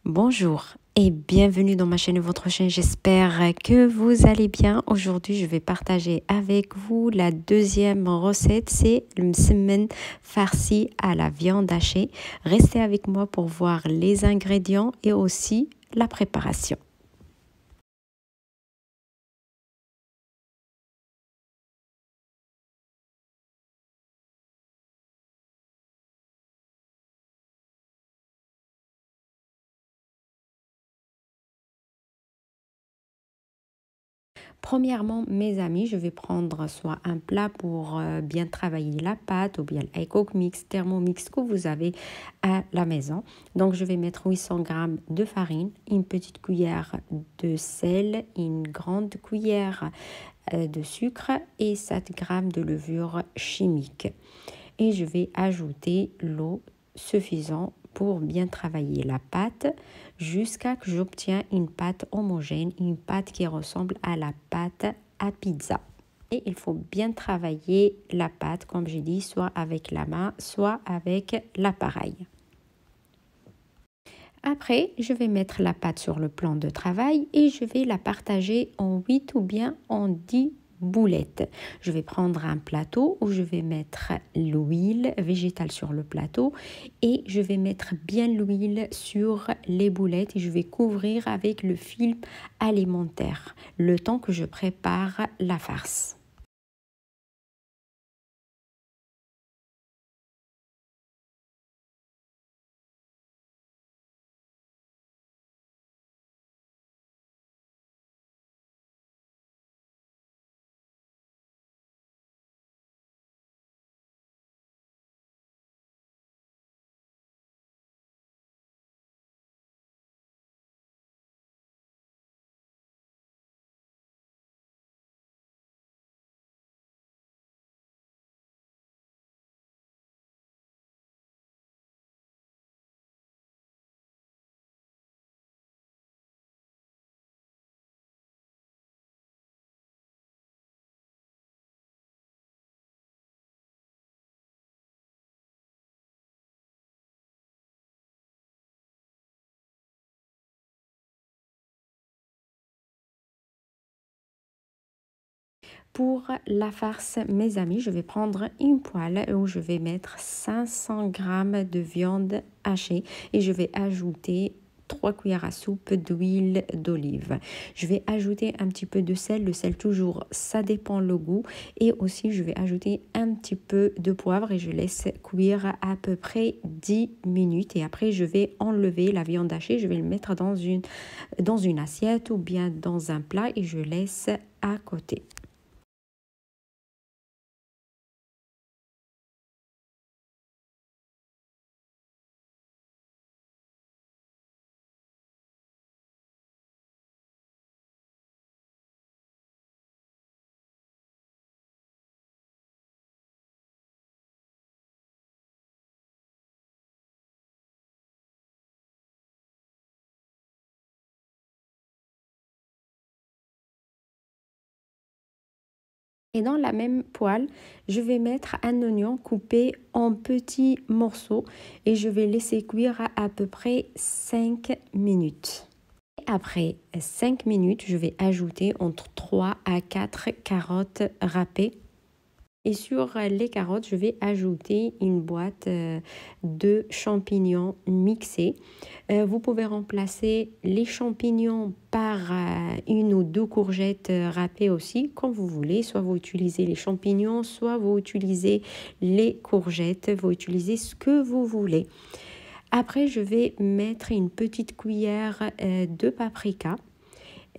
Bonjour et bienvenue dans ma chaîne, votre chaîne. J'espère que vous allez bien. Aujourd'hui, je vais partager avec vous la deuxième recette. C'est le msemen farci à la viande hachée. Restez avec moi pour voir les ingrédients et aussi la préparation. Premièrement, mes amis, je vais prendre soit un plat pour bien travailler la pâte ou bien l'Icoke Mix, Thermomix que vous avez à la maison. Donc, je vais mettre 800 g de farine, une petite cuillère de sel, une grande cuillère de sucre et 7 g de levure chimique. Et je vais ajouter l'eau suffisante pour bien travailler la pâte jusqu'à que j'obtienne une pâte homogène, une pâte qui ressemble à la pâte à pizza. Et il faut bien travailler la pâte, comme j'ai dit, soit avec la main, soit avec l'appareil. Après, je vais mettre la pâte sur le plan de travail et je vais la partager en 8 ou bien en 10 boulettes. Je vais prendre un plateau où je vais mettre l'huile végétale sur le plateau et je vais mettre bien l'huile sur les boulettes et je vais couvrir avec le film alimentaire le temps que je prépare la farce. Pour la farce, mes amis, je vais prendre une poêle où je vais mettre 500 g de viande hachée et je vais ajouter 3 cuillères à soupe d'huile d'olive. Je vais ajouter un petit peu de sel. Le sel, toujours, ça dépend le goût. Et aussi, je vais ajouter un petit peu de poivre et je laisse cuire à peu près 10 minutes. Et après, je vais enlever la viande hachée. Je vais le mettre dans une assiette ou bien dans un plat et je laisse à côté. Et dans la même poêle, je vais mettre un oignon coupé en petits morceaux et je vais laisser cuire à peu près 5 minutes. Après 5 minutes, je vais ajouter entre 3 à 4 carottes râpées. Et sur les carottes, je vais ajouter une boîte de champignons mixés. Vous pouvez remplacer les champignons par une ou deux courgettes râpées aussi, comme vous voulez. Soit vous utilisez les champignons, soit vous utilisez les courgettes. Vous utilisez ce que vous voulez. Après, je vais mettre une petite cuillère de paprika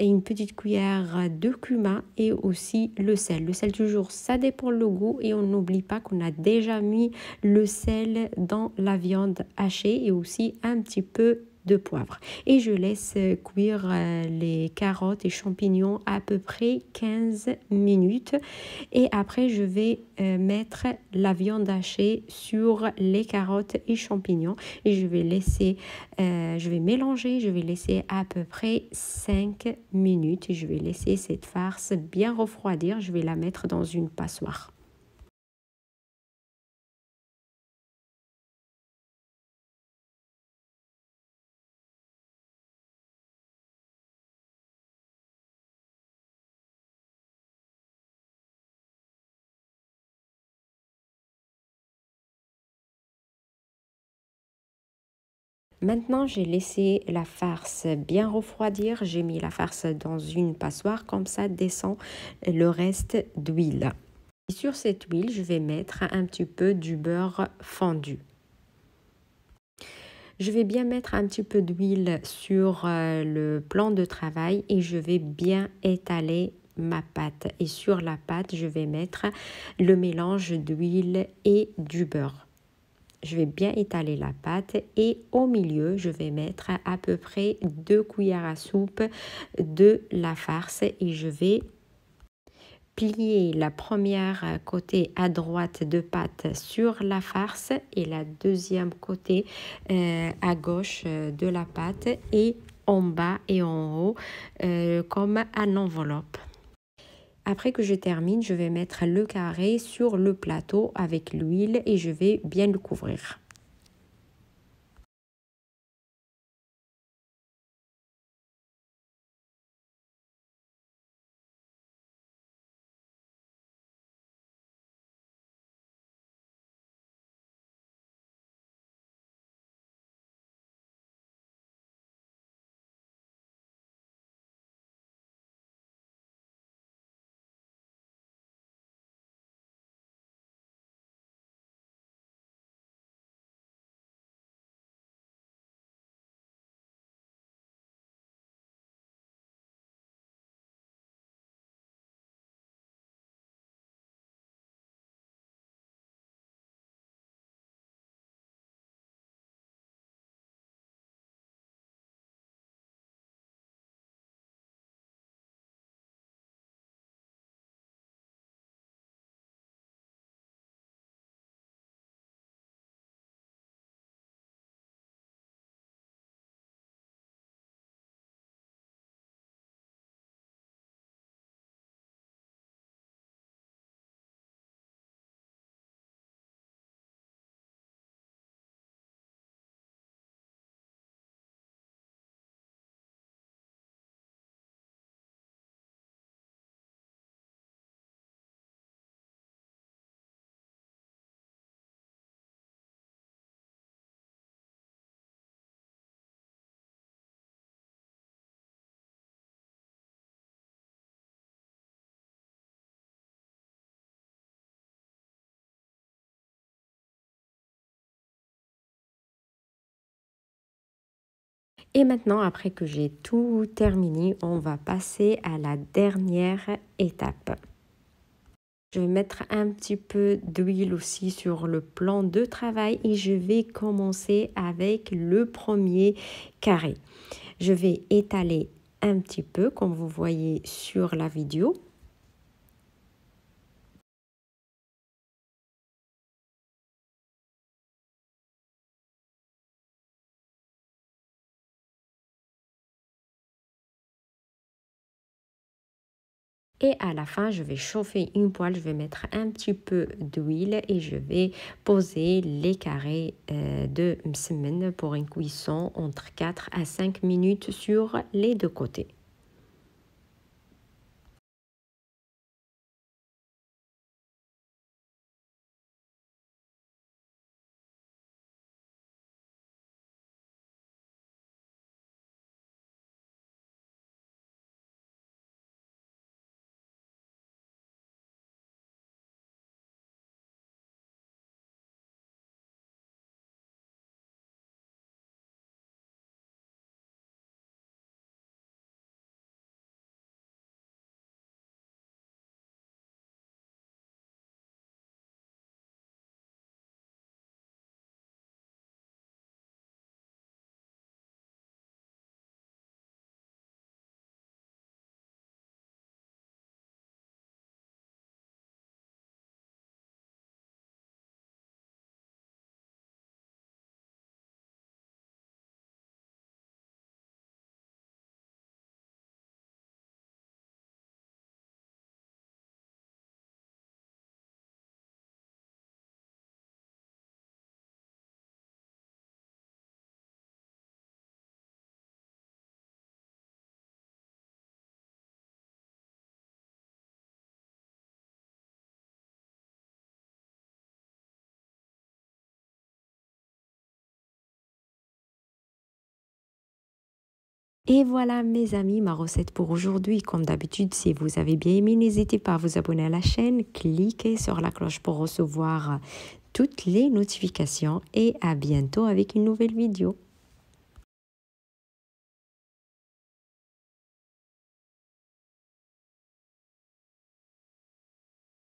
et une petite cuillère de cumin et aussi le sel. Le sel, toujours, ça dépend le goût et on n'oublie pas qu'on a déjà mis le sel dans la viande hachée et aussi un petit peu de poivre. Et je laisse cuire les carottes et champignons à peu près 15 minutes. Et après, je vais mettre la viande hachée sur les carottes et champignons. Et je vais mélanger, je vais laisser à peu près 5 minutes. Et je vais laisser cette farce bien refroidir. Je vais la mettre dans une passoire. Maintenant, j'ai laissé la farce bien refroidir. J'ai mis la farce dans une passoire, comme ça descend le reste d'huile. Et sur cette huile, je vais mettre un petit peu du beurre fondu. Je vais bien mettre un petit peu d'huile sur le plan de travail et je vais bien étaler ma pâte. Et sur la pâte, je vais mettre le mélange d'huile et du beurre. Je vais bien étaler la pâte et au milieu, je vais mettre à peu près 2 cuillères à soupe de la farce et je vais plier la première côté à droite de pâte sur la farce et la deuxième côté à gauche de la pâte et en bas et en haut comme un enveloppe. Après que je termine, je vais mettre le carré sur le plateau avec l'huile et je vais bien le couvrir. Et maintenant, après que j'ai tout terminé, on va passer à la dernière étape. Je vais mettre un petit peu d'huile aussi sur le plan de travail et je vais commencer avec le premier carré. Je vais étaler un petit peu comme vous voyez sur la vidéo. Et à la fin, je vais chauffer une poêle, je vais mettre un petit peu d'huile et je vais poser les carrés de msemen pour une cuisson entre 4 à 5 minutes sur les deux côtés. Et voilà mes amis, ma recette pour aujourd'hui. Comme d'habitude, si vous avez bien aimé, n'hésitez pas à vous abonner à la chaîne, cliquez sur la cloche pour recevoir toutes les notifications et à bientôt avec une nouvelle vidéo.